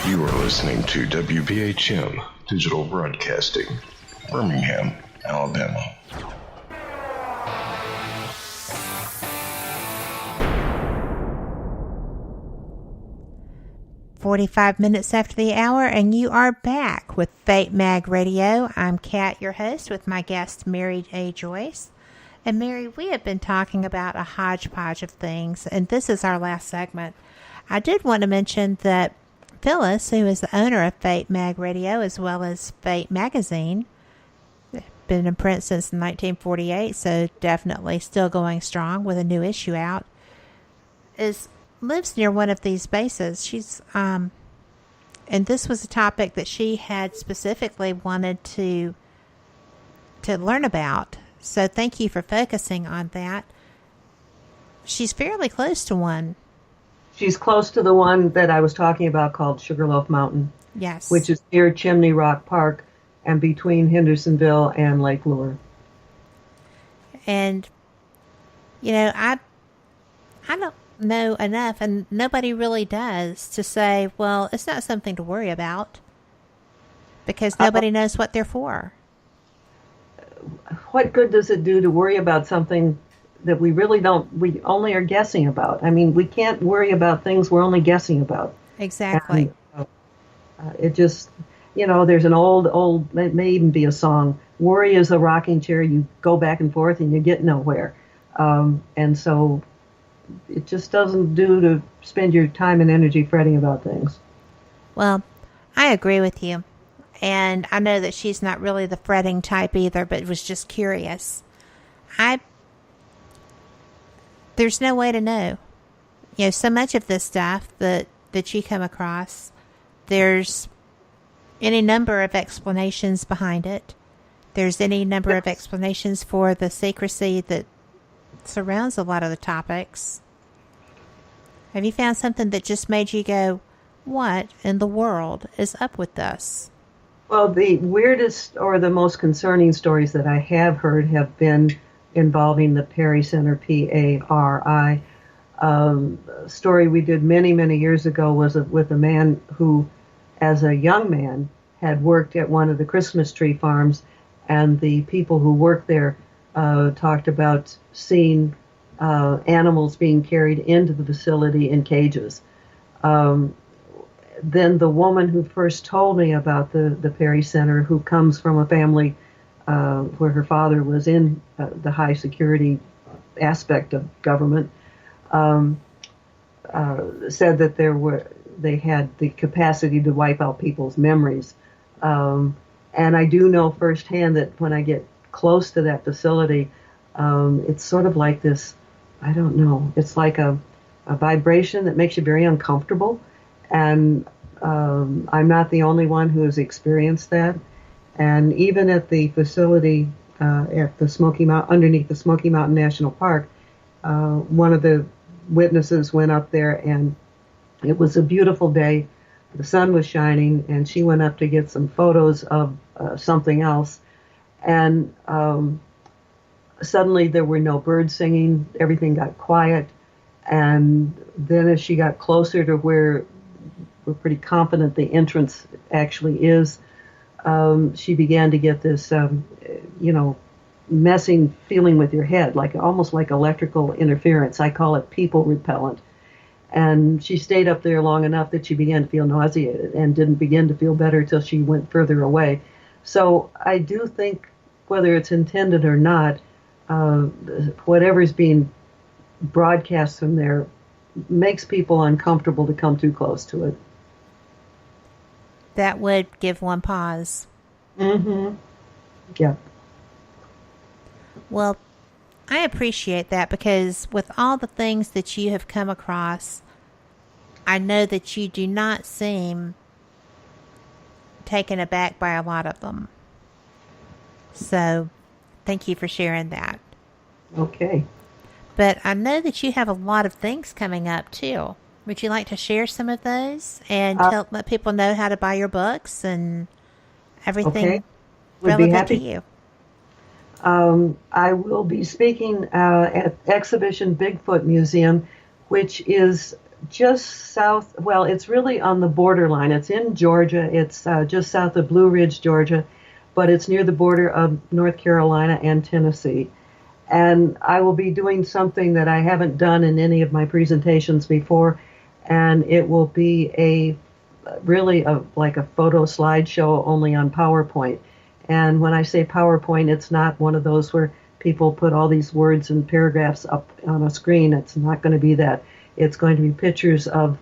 You are listening to WBHM Digital Broadcasting, Birmingham, Alabama. "45 minutes after the hour, and you are back with Fate Mag Radio. I'm Kat, your host, with my guest, Mary A. Joyce. And Mary, we have been talking about a hodgepodge of things, and this is our last segment. I did want to mention that Phyllis, who is the owner of Fate Mag Radio as well as Fate Magazine, been in print since 1948, so definitely still going strong with a new issue out, lives near one of these bases. She's and this was a topic that she had specifically wanted to learn about. So thank you for focusing on that. She's fairly close to one. She's close to the one that I was talking about called Sugarloaf Mountain. Yes. Which is near Chimney Rock Park and between Hendersonville and Lake Lure. And, you know, I don't know enough, and nobody really does, to say, well, it's not something to worry about, because nobody knows what they're for. What good does it do to worry about something that we we only are guessing about? I mean, we can't worry about things we're only guessing about. Exactly. And, it just, there's an old, it may even be a song, worry is a rocking chair, you go back and forth and you get nowhere. And so it just doesn't do to spend your time and energy fretting about things. Well, I agree with you. And I know that she's not really the fretting type either, but was just curious. There's no way to know. So much of this stuff that you come across, there's any number of explanations behind it. There's any number of explanations for the secrecy that surrounds a lot of the topics. Have you found something that just made you go, what in the world is up with this? Well, the weirdest or the most concerning stories that I have heard have been involving the Perry Center, P-A-R-I. Story we did many, many years ago was with a man who, as a young man, had worked at one of the Christmas tree farms, and the people who worked there talked about seeing animals being carried into the facility in cages. Then the woman who first told me about the Perry Center, who comes from a family where her father was in the high security aspect of government, said that they had the capacity to wipe out people's memories. And I do know firsthand that when I get close to that facility, it's sort of like this, I don't know, it's like a vibration that makes you very uncomfortable. And I'm not the only one who has experienced that. And even at the facility at the underneath the Smoky Mountain National Park, one of the witnesses went up there, and it was a beautiful day. The sun was shining, and she went up to get some photos of something else. And suddenly there were no birds singing. Everything got quiet. And then as she got closer to where we're pretty confident the entrance actually is, she began to get this, messing feeling with your head, almost like electrical interference. I call it people repellent. And she stayed up there long enough that she began to feel nauseated and didn't begin to feel better till she went further away. So I do think, whether it's intended or not, whatever's being broadcast from there makes people uncomfortable to come too close to it. That would give one pause. Mm-hmm. Yeah. Well, I appreciate that, because with all the things that you have come across, I know that you do not seem taken aback by a lot of them. So, thank you for sharing that. Okay. But I know that you have a lot of things coming up, too. Would you like to share some of those and let people know how to buy your books and everything relevant to you? I will be speaking at Exhibition Bigfoot Museum, which is just south. Well, it's really on the borderline. It's in Georgia. It's just south of Blue Ridge, Georgia, but it's near the border of North Carolina and Tennessee. And I will be doing something that I haven't done in any of my presentations before, and it will be like a photo slideshow only on PowerPoint. And when I say PowerPoint, it's not one of those where people put all these words and paragraphs up on a screen. It's not going to be that. It's going to be pictures of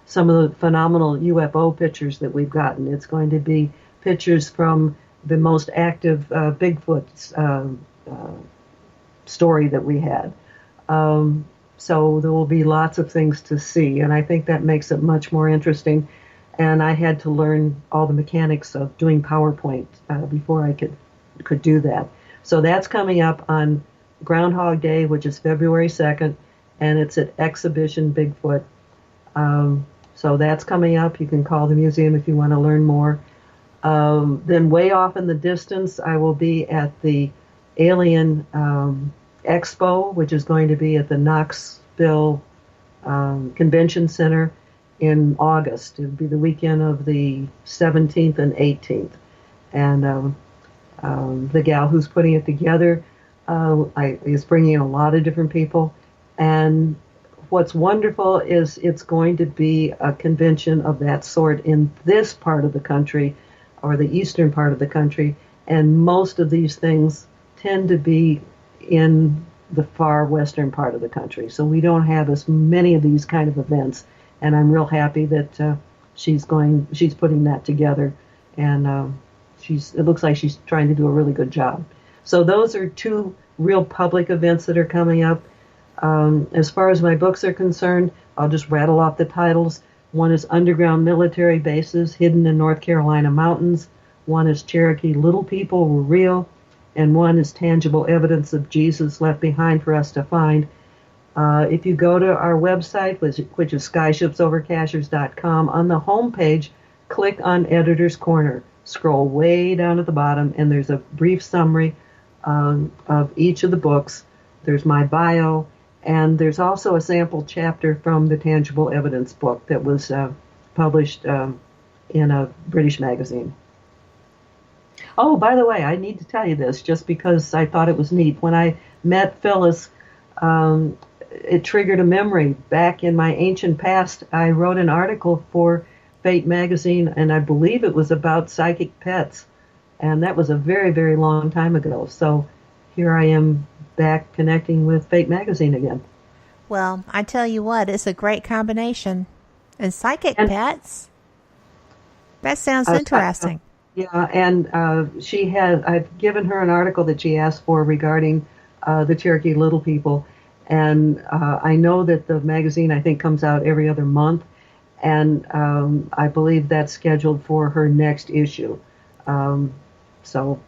some of the phenomenal UFO pictures that we've gotten. It's going to be pictures from the most active Bigfoot story that we had. So there will be lots of things to see, and I think that makes it much more interesting. And I had to learn all the mechanics of doing PowerPoint before I could do that. So that's coming up on Groundhog Day, which is February 2nd, and it's at Exhibition Bigfoot. So that's coming up. You can call the museum if you want to learn more. Then way off in the distance, I will be at the Alien Expo, which is going to be at the Knoxville Convention Center in August. It'll be the weekend of the 17th and 18th. And the gal who's putting it together is bringing a lot of different people. And what's wonderful is it's going to be a convention of that sort in this part of the country, or the eastern part of the country. And most of these things tend to be in the far western part of the country. So we don't have as many of these kind of events. And I'm real happy that she's putting that together. And it looks like she's trying to do a really good job. So those are two real public events that are coming up. As far as my books are concerned, I'll just rattle off the titles. One is Underground Military Bases Hidden in North Carolina Mountains. One is Cherokee Little People Were Real. And one is Tangible Evidence of Jesus Left Behind for Us to Find. If you go to our website, which is skyshipsovercashers.com, on the home page, click on Editor's Corner. Scroll way down at the bottom, and there's a brief summary of each of the books. There's my bio, and there's also a sample chapter from the Tangible Evidence book that was published in a British magazine. Oh, by the way, I need to tell you this just because I thought it was neat. When I met Phyllis, it triggered a memory. Back in my ancient past, I wrote an article for Fate magazine, and I believe it was about psychic pets. And that was a very, very long time ago. So here I am back connecting with Fate magazine again. Well, I tell you what, it's a great combination. And psychic pets? That sounds interesting. Yeah, and I've given her an article that she asked for regarding the Cherokee Little People. And I know that the magazine, I think, comes out every other month. And I believe that's scheduled for her next issue. So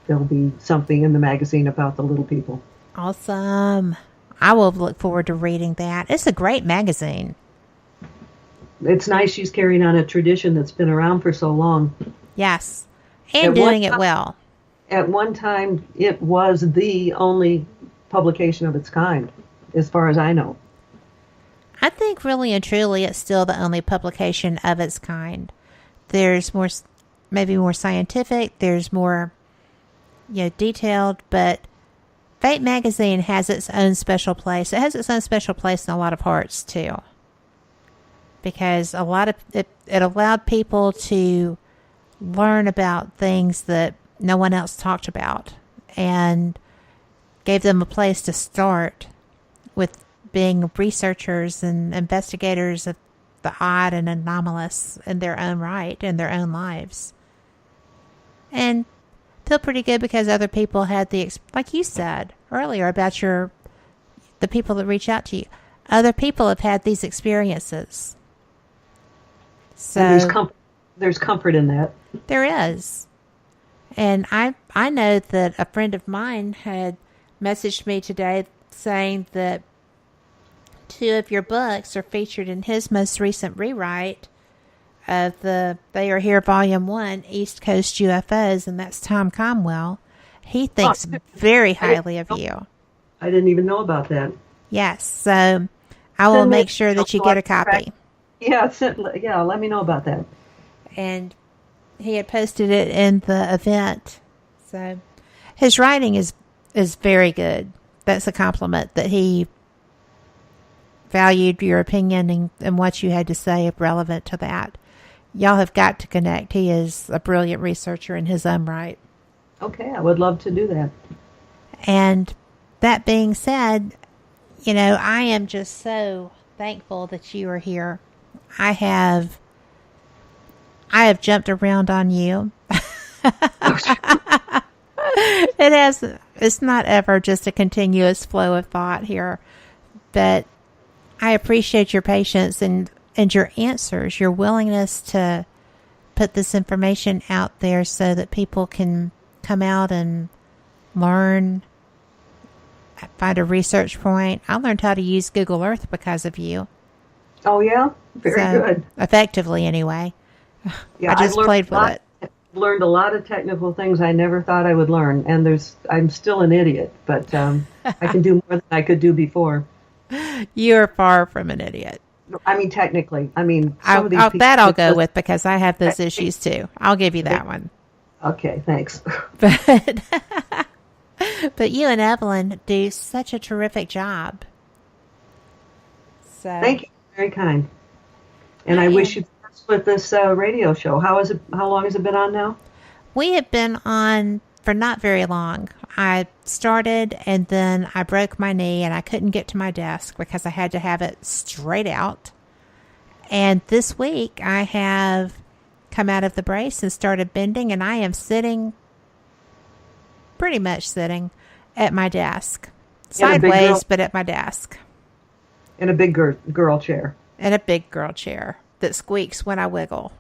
there'll be something in the magazine about the little people. Awesome. I will look forward to reading that. It's a great magazine. It's nice she's carrying on a tradition that's been around for so long. Yes. And doing it well. At one time, it was the only publication of its kind, as far as I know. I think really and truly it's still the only publication of its kind. There's more, maybe more scientific, there's more, detailed, but Fate magazine has its own special place. It has its own special place in a lot of hearts too. Because a lot of it allowed people to learn about things that no one else talked about, and gave them a place to start with being researchers and investigators of the odd and anomalous in their own right, in their own lives. And feel pretty good because other people had like you said earlier about the people that reach out to you. Other people have had these experiences. So and there's comfort in that. There is. And I know that a friend of mine had messaged me today saying that 2 of your books are featured in his most recent rewrite of the They Are Here Volume 1, East Coast UFOs, and that's Tom Comwell. He thinks very highly of you. I didn't even know about that. Yes. So I will Send me make sure that you get a copy. Yeah, let me know about that. And he had posted it in the event. So his writing is very good. That's a compliment that he valued your opinion and what you had to say relevant to that. Y'all have got to connect. He is a brilliant researcher in his own right. Okay, I would love to do that. And that being said, I am just so thankful that you are here. I have jumped around on you. It's not ever just a continuous flow of thought here, but I appreciate your patience and your answers, your willingness to put this information out there so that people can come out and learn, find a research point. I learned how to use Google Earth because of you. Oh, yeah? Very good. Effectively, anyway. Yeah, I just played with it. Learned a lot of technical things I never thought I would learn, and I'm still an idiot, but I can do more than I could do before. You're far from an idiot. I mean, technically. I mean, some of these people... That I'll go with because I have those issues too. I'll give you that one. Okay, thanks. But you and Evelyn do such a terrific job. So thank you. Very kind. And I wish you the best with this radio show. How long has it been on now? We have been on for not very long. I started and then I broke my knee and I couldn't get to my desk because I had to have it straight out. And this week I have come out of the brace and started bending, and I am pretty much sitting at my desk. Sideways, but at my desk. In a big girl chair. In a big girl chair that squeaks when I wiggle.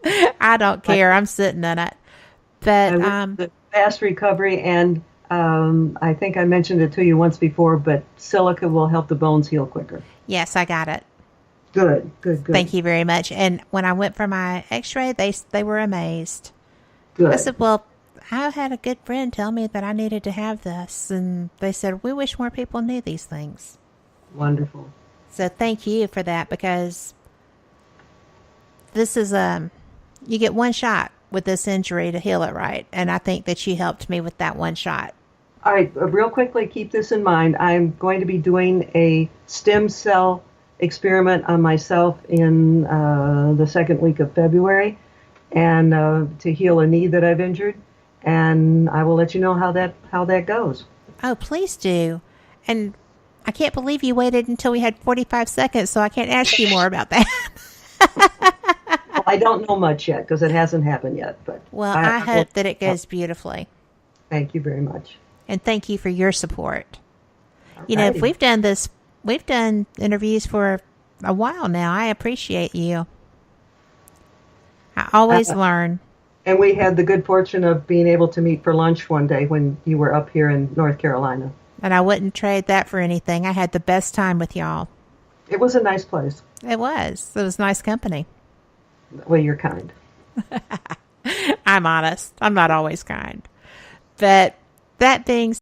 I don't care. I'm sitting in it. But the fast recovery, and I think I mentioned it to you once before, but silica will help the bones heal quicker. Yes, I got it. Good. Thank you very much. And when I went for my x-ray, they were amazed. Good. I said, well, I had a good friend tell me that I needed to have this. And they said, we wish more people knew these things. Wonderful. So thank you for that, because this is you get one shot with this injury to heal it right. And I think that you helped me with that one shot. All right, real quickly, keep this in mind. I'm going to be doing a stem cell experiment on myself in the second week of February, and to heal a knee that I've injured. And I will let you know how that goes. Oh, please do. And I can't believe you waited until we had 45 seconds, so I can't ask you more about that. Well, I don't know much yet because it hasn't happened yet. But well, I hope that it goes beautifully. Thank you very much. And thank you for your support. Alrighty. You know, if we've done interviews for a while now. I appreciate you. I always learn. And we had the good fortune of being able to meet for lunch one day when you were up here in North Carolina. And I wouldn't trade that for anything. I had the best time with y'all. It was a nice place. It was. It was nice company. Well, you're kind. I'm honest. I'm not always kind. But that being